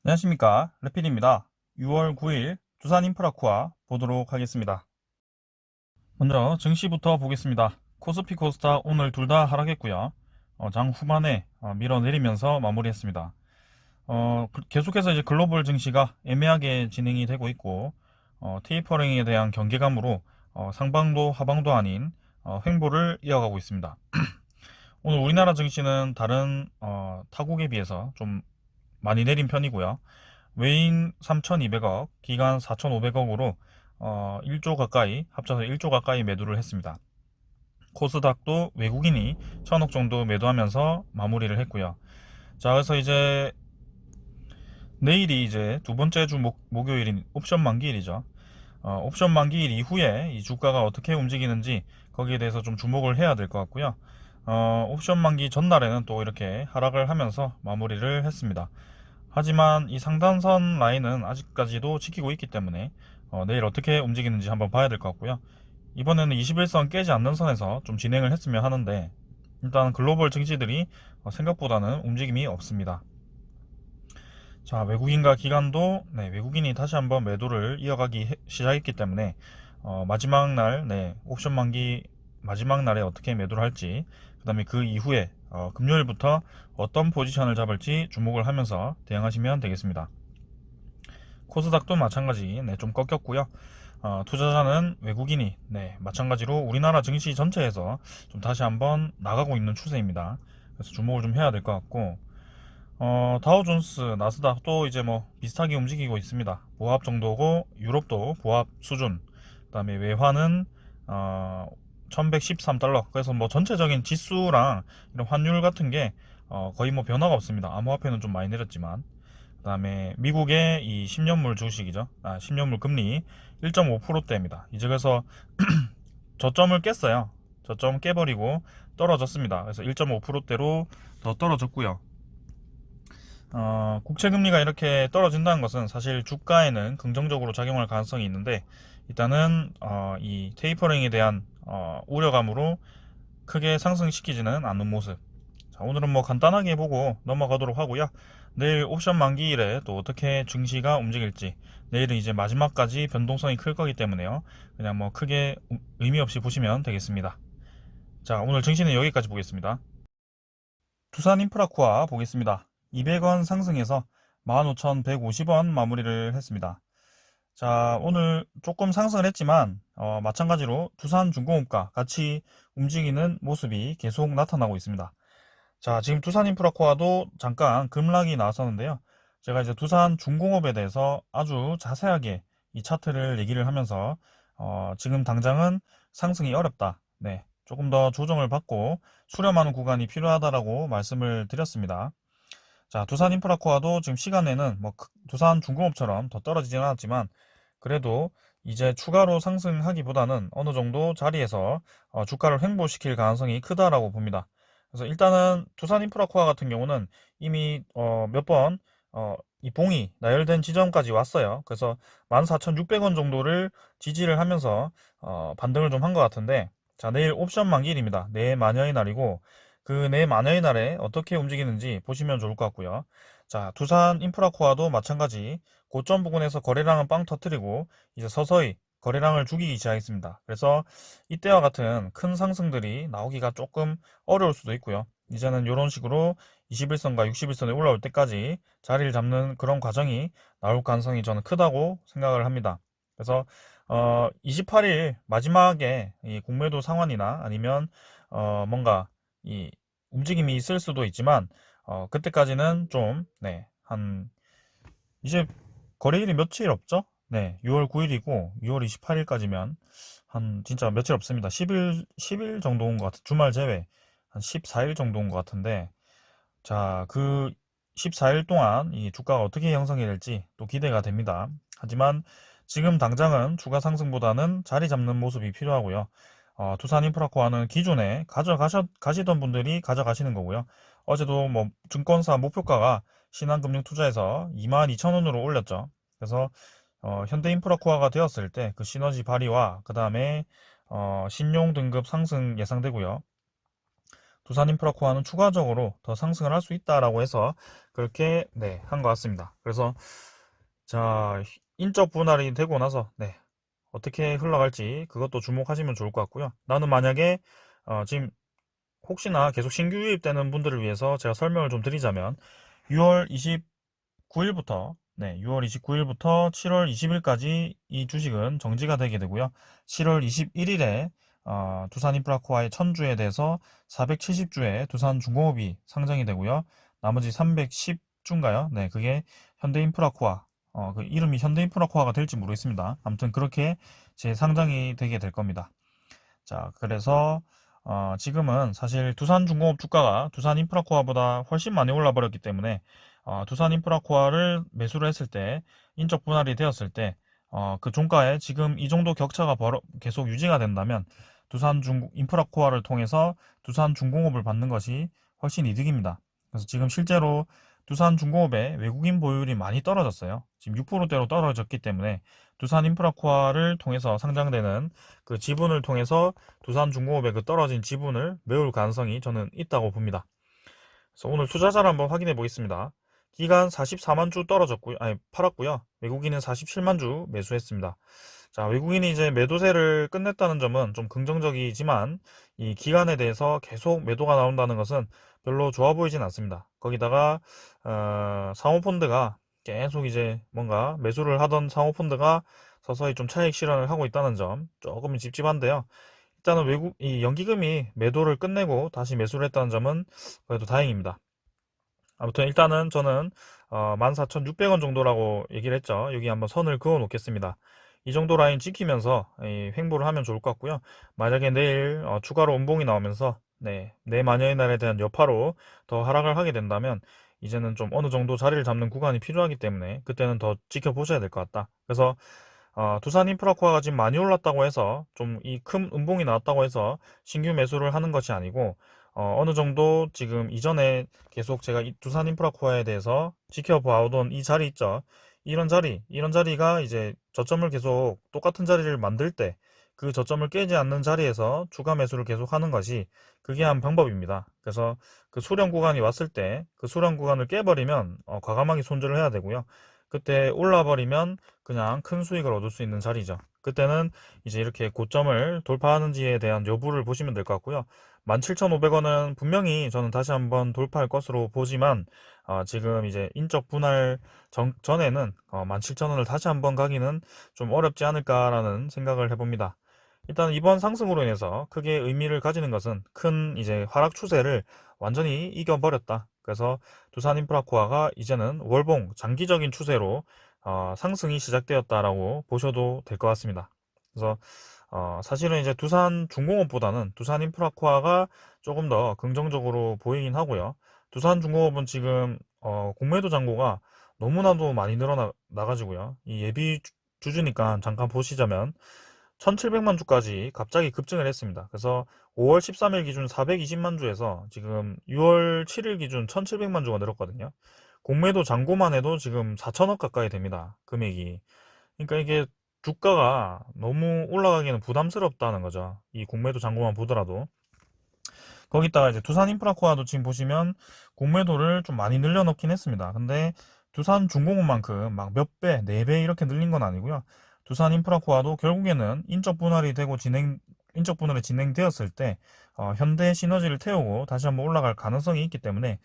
안녕하십니까, 래필입니다. 6월 9일 두산인프라코아 보도록 하겠습니다. 먼저 증시부터 보겠습니다. 코스피 코스닥 오늘 둘 다 하락했고요. 장 후반에 밀어내리면서 마무리했습니다. 계속해서 이제 글로벌 증시가 애매하게 진행이 되고 있고, 테이퍼링에 대한 경계감으로 상방도 하방도 아닌 횡보를 이어가고 있습니다. 오늘 우리나라 증시는 다른 타국에 비해서 좀 많이 내린 편이고요. 외인 3,200억, 기관 4,500억으로 1조 가까이, 합쳐서 1조 가까이 매도를 했습니다. 코스닥도 외국인이 1,000억 정도 매도하면서 마무리를 했고요. 자, 그래서 이제 내일이 이제 두 번째 주 목요일인 옵션 만기일이죠. 옵션 만기일 이후에 이 주가가 어떻게 움직이는지 거기에 대해서 좀 주목을 해야 될 것 같고요. 옵션 만기 전날에는 또 이렇게 하락을 하면서 마무리를 했습니다. 하지만 이 상단선 라인은 아직까지도 지키고 있기 때문에 내일 어떻게 움직이는지 한번 봐야 될 것 같고요. 이번에는 21선 깨지 않는 선에서 좀 진행을 했으면 하는데 일단 글로벌 증시들이 생각보다는 움직임이 없습니다. 자, 외국인과 기관도 외국인이 다시 한번 매도를 이어가기 시작했기 때문에 마지막 날 옵션 만기 마지막 날에 어떻게 매도를 할지, 그 다음에 그 이후에 금요일부터 어떤 포지션을 잡을지 주목을 하면서 대응하시면 되겠습니다. 코스닥도 마찬가지 좀 꺾였고요. 투자자는 외국인이 마찬가지로 우리나라 증시 전체에서 좀 다시 한번 나가고 있는 추세입니다. 그래서 주목을 좀 해야 될 것 같고, 다우존스, 나스닥도 이제 뭐 비슷하게 움직이고 있습니다. 보합 정도고 유럽도 보합 수준. 그다음에 외환은 1113달러. 그래서 뭐 전체적인 지수랑 이런 환율 같은 게 거의 뭐 변화가 없습니다. 암호화폐는 좀 많이 내렸지만. 그다음에 미국의 이 10년물 주식이죠. 10년물 금리 1.5%대입니다. 이제 그래서 저점을 깼어요. 저점 깨버리고 떨어졌습니다. 그래서 1.5%대로 더 떨어졌고요. 국채 금리가 이렇게 떨어진다는 것은 사실 주가에는 긍정적으로 작용할 가능성이 있는데, 일단은 이 테이퍼링에 대한 우려감으로 크게 상승시키지는 않는 모습. 자, 오늘은 뭐 간단하게 보고 넘어가도록 하고요. 내일 옵션 만기일에 또 어떻게 증시가 움직일지, 내일은 이제 마지막까지 변동성이 클 거기 때문에요. 그냥 뭐 크게 의미 없이 보시면 되겠습니다. 자, 오늘 증시는 여기까지 보겠습니다. 두산인프라코아 보겠습니다. 200원 상승해서 15,150원 마무리를 했습니다. 자, 오늘 조금 상승을 했지만 마찬가지로 두산중공업과 같이 움직이는 모습이 계속 나타나고 있습니다. 자, 지금 두산인프라코아도 잠깐 급락이 나왔었는데요. 제가 이제 두산중공업에 대해서 아주 자세하게 이 차트를 얘기를 하면서 지금 당장은 상승이 어렵다. 조금 더 조정을 받고 수렴하는 구간이 필요하다라고 말씀을 드렸습니다. 자, 두산인프라코아도 지금 시간에는 뭐 두산중공업처럼 더 떨어지진 않았지만 그래도 이제 추가로 상승하기보다는 어느 정도 자리에서 주가를 횡보시킬 가능성이 크다라고 봅니다. 그래서 일단은 두산인프라코아 같은 경우는 이미 몇 번 이 봉이 나열된 지점까지 왔어요. 그래서 14,600원 정도를 지지를 하면서 반등을 좀 한 것 같은데, 자, 내일 옵션 만기일입니다. 내일 마녀의 날이고 그 내일 마녀의 날에 어떻게 움직이는지 보시면 좋을 것 같고요. 자, 두산 인프라코아도 마찬가지 고점 부근에서 거래량은 빵 터뜨리고 이제 서서히 거래량을 죽이기 시작했습니다. 그래서 이때와 같은 큰 상승들이 나오기가 조금 어려울 수도 있고요. 이제는 이런 식으로 21선과 61선에 올라올 때까지 자리를 잡는 그런 과정이 나올 가능성이 저는 크다고 생각을 합니다. 그래서 28일 마지막에 이 공매도 상환이나 아니면 뭔가 이 움직임이 있을 수도 있지만 그때까지는 좀 한 이제 거래일이 며칠 없죠? 6월 9일이고 6월 28일까지면 한 진짜 며칠 없습니다. 10일 정도 온 것 같아. 주말 제외 한 14일 정도 온 것 같은데, 자, 그 14일 동안 이 주가가 어떻게 형성이 될지 또 기대가 됩니다. 하지만 지금 당장은 주가 상승보다는 자리 잡는 모습이 필요하고요. 두산인프라코아는 기존에 가시던 분들이 가져가시는 거고요. 어제도 뭐 증권사 목표가가 신한금융투자에서 22,000원으로 올렸죠. 그래서 현대인프라코아가 되었을 때 그 시너지 발휘와 그 다음에 신용 등급 상승 예상되고요. 두산인프라코아는 추가적으로 더 상승을 할 수 있다라고 해서 그렇게 네, 한 것 같습니다. 그래서 자, 인적 분할이 되고 나서 네, 어떻게 흘러갈지 그것도 주목하시면 좋을 것 같고요. 나는 만약에 지금 혹시나 계속 신규 유입되는 분들을 위해서 제가 설명을 좀 드리자면 6월 29일부터 7월 20일까지 이 주식은 정지가 되게 되고요. 7월 21일에 두산인프라코아의 1000주에 대해서 470주에 두산중공업이 상장이 되고요. 나머지 310주인가요? 네, 그게 현대인프라코아, 그 이름이 현대인프라코아가 될지 모르겠습니다. 아무튼 그렇게 재상장이 되게 될 겁니다. 자, 그래서 지금은 사실 두산중공업 주가가 두산인프라코아보다 훨씬 많이 올라버렸기 때문에 두산인프라코아를 매수를 했을 때 인적 분할이 되었을 때 그 종가에 지금 이 정도 격차가 계속 유지가 된다면 두산인프라코아를 통해서 두산중공업을 받는 것이 훨씬 이득입니다. 그래서 지금 실제로 두산중공업의 외국인 보유율이 많이 떨어졌어요. 지금 6%대로 떨어졌기 때문에 두산인프라코아를 통해서 상장되는 그 지분을 통해서 두산중공업의 그 떨어진 지분을 메울 가능성이 저는 있다고 봅니다. 그래서 오늘 투자자를 한번 확인해 보겠습니다. 기간 44만 주 떨어졌고요. 아니, 팔았고요. 외국인은 47만 주 매수했습니다. 자, 외국인이 이제 매도세를 끝냈다는 점은 좀 긍정적이지만 이 기간에 대해서 계속 매도가 나온다는 것은 별로 좋아 보이진 않습니다. 거기다가 상호펀드가 계속 이제 뭔가 매수를 하던 상호펀드가 서서히 좀 차익 실현을 하고 있다는 점 조금 찝찝한데요. 일단은 이 연기금이 매도를 끝내고 다시 매수를 했다는 점은 그래도 다행입니다. 아무튼 일단은 저는 14,600원 정도라고 얘기를 했죠. 여기 한번 선을 그어 놓겠습니다. 이 정도 라인 지키면서 횡보를 하면 좋을 것 같고요. 만약에 내일 추가로 음봉이 나오면서 내마녀의 날에 대한 여파로 더 하락을 하게 된다면 이제는 좀 어느 정도 자리를 잡는 구간이 필요하기 때문에 그때는 더 지켜보셔야 될 것 같다. 그래서 두산인프라코아가 지금 많이 올랐다고 해서 좀 이 큰 음봉이 나왔다고 해서 신규 매수를 하는 것이 아니고 어느 정도 지금 이전에 계속 제가 이 두산인프라코아에 대해서 지켜봐오던 이 자리 있죠. 이런 자리가 이제 저점을 계속 똑같은 자리를 만들 때 그 저점을 깨지 않는 자리에서 추가 매수를 계속 하는 것이 그게 한 방법입니다. 그래서 그 수렴 구간이 왔을 때 그 수렴 구간을 깨버리면 과감하게 손절을 해야 되고요. 그때 올라버리면 그냥 큰 수익을 얻을 수 있는 자리죠. 그때는 이제 이렇게 고점을 돌파하는지에 대한 여부를 보시면 될 것 같고요. 17,500원은 분명히 저는 다시 한번 돌파할 것으로 보지만 지금 이제 인적 분할 전에는 17,000원을 다시 한번 가기는 좀 어렵지 않을까라는 생각을 해봅니다. 일단 이번 상승으로 인해서 크게 의미를 가지는 것은 큰 이제 하락 추세를 완전히 이겨버렸다. 그래서 두산인프라코아가 이제는 월봉 장기적인 추세로 상승이 시작되었다라고 보셔도 될 것 같습니다. 그래서 사실은 이제 두산중공업보다는 두산인프라코아가 조금 더 긍정적으로 보이긴 하고요. 두산중공업은 지금 공매도 잔고가 너무나도 많이 늘어나가지고요. 이 예비 주주니까 잠깐 보시자면 1700만 주까지 갑자기 급증을 했습니다. 그래서 5월 13일 기준 420만 주에서 지금 6월 7일 기준 1700만 주가 늘었거든요. 공매도 잔고만 해도 지금 4천억 가까이 됩니다. 금액이. 그러니까 이게 주가가 너무 올라가기는 부담스럽다는 거죠. 이 공매도 잔고만 보더라도. 거기다가 이제 두산인프라코아도 지금 보시면 공매도를 좀 많이 늘려놓긴 했습니다. 근데 두산중공업만큼 막 몇 배, 4배 이렇게 늘린 건 아니고요. 두산인프라코아도 결국에는 인적 분할이 되고 인적 분할이 진행되었을 때 현대 시너지를 태우고 다시 한번 올라갈 가능성이 있기 때문에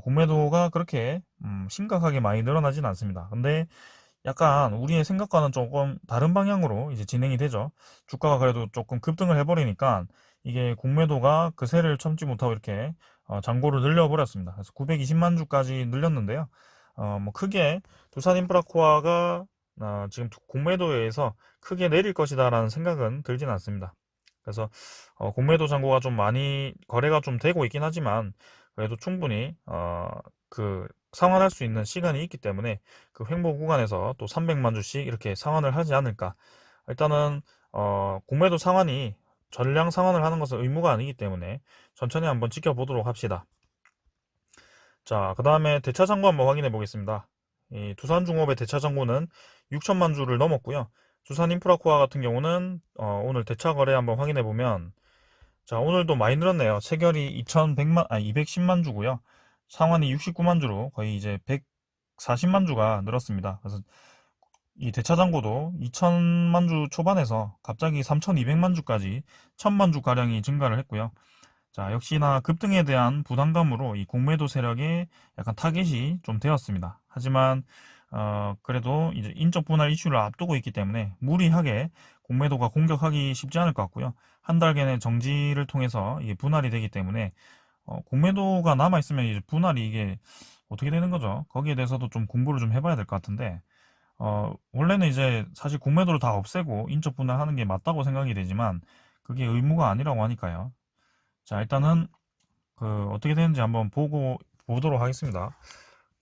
공매도가 그렇게 심각하게 많이 늘어나진 않습니다. 근데 약간 우리의 생각과는 조금 다른 방향으로 이제 진행이 되죠. 주가가 그래도 조금 급등을 해버리니까 이게 공매도가 그새를 참지 못하고 이렇게 잔고를 늘려버렸습니다. 그래서 920만 주까지 늘렸는데요. 뭐 크게 두산인프라코아가 지금 공매도에 의해서 크게 내릴 것이다라는 생각은 들진 않습니다. 그래서 공매도 잔고가 좀 많이 거래가 좀 되고 있긴 하지만 그래도 충분히 그 상환할 수 있는 시간이 있기 때문에 그 횡보 구간에서 또 300만 주씩 이렇게 상환을 하지 않을까. 일단은 공매도 상환이 전량 상환을 하는 것은 의무가 아니기 때문에 천천히 한번 지켜보도록 합시다. 자, 그 다음에 대차 잔고 한번 확인해 보겠습니다. 이 두산중업의 대차 잔고는 6천만 주를 넘었고요. 두산인프라코아 같은 경우는 오늘 대차 거래 한번 확인해 보면 자, 오늘도 많이 늘었네요. 체결이 210만 주고요. 상환이 69만 주로 거의 이제 140만 주가 늘었습니다. 그래서 이 대차장고도 2천만 주 초반에서 갑자기 3,200만 주까지 1,000만 주 가량이 증가를 했고요. 자, 역시나 급등에 대한 부담감으로 이 공매도 세력에 약간 타겟이 좀 되었습니다. 하지만 그래도 이제 인적 분할 이슈를 앞두고 있기 때문에 무리하게 공매도가 공격하기 쉽지 않을 것 같고요. 한 달간의 정지를 통해서 이게 분할이 되기 때문에 공매도가 남아 있으면 이제 분할이 이게 어떻게 되는 거죠? 거기에 대해서도 좀 공부를 좀 해봐야 될 것 같은데 원래는 이제 사실 공매도를 다 없애고 인적 분할하는 게 맞다고 생각이 되지만 그게 의무가 아니라고 하니까요. 자, 일단은 어떻게 되는지 한번 보도록 하겠습니다.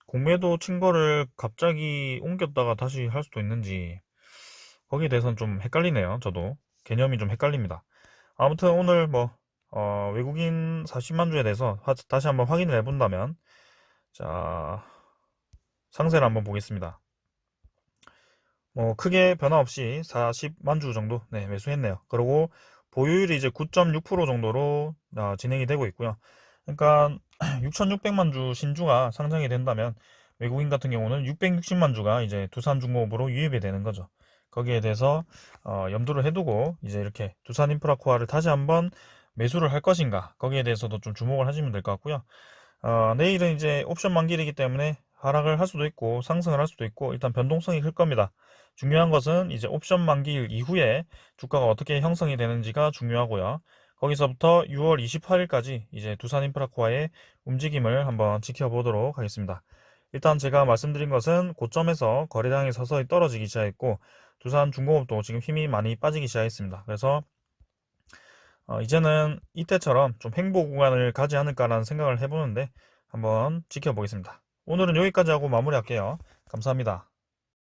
공매도 친 거를 갑자기 옮겼다가 다시 할 수도 있는지 거기에 대해서는 좀 헷갈리네요. 저도 개념이 좀 헷갈립니다. 아무튼 오늘 뭐 외국인 40만 주에 대해서 다시 한번 확인을 해본다면 자, 상세를 한번 보겠습니다. 뭐 크게 변화 없이 40만 주 정도 매수했네요. 그리고 보유율이 이제 9.6% 정도로 진행이 되고 있고요. 그러니까 6,600만 주 신주가 상장이 된다면 외국인 같은 경우는 660만 주가 이제 두산중공업으로 유입이 되는 거죠. 거기에 대해서 염두를 해두고 이제 이렇게 두산인프라코아를 다시 한번 매수를 할 것인가 거기에 대해서도 좀 주목을 하시면 될 것 같고요. 내일은 이제 옵션 만기이기 때문에 하락을 할 수도 있고 상승을 할 수도 있고 일단 변동성이 클 겁니다. 중요한 것은 이제 옵션 만기일 이후에 주가가 어떻게 형성이 되는지가 중요하고요. 거기서부터 6월 28일까지 이제 두산인프라코아의 움직임을 한번 지켜보도록 하겠습니다. 일단 제가 말씀드린 것은 고점에서 거래량이 서서히 떨어지기 시작했고 두산중공업도 지금 힘이 많이 빠지기 시작했습니다. 그래서 이제는 이때처럼 좀 횡보 구간을 가지 않을까라는 생각을 해보는데 한번 지켜보겠습니다. 오늘은 여기까지 하고 마무리할게요. 감사합니다.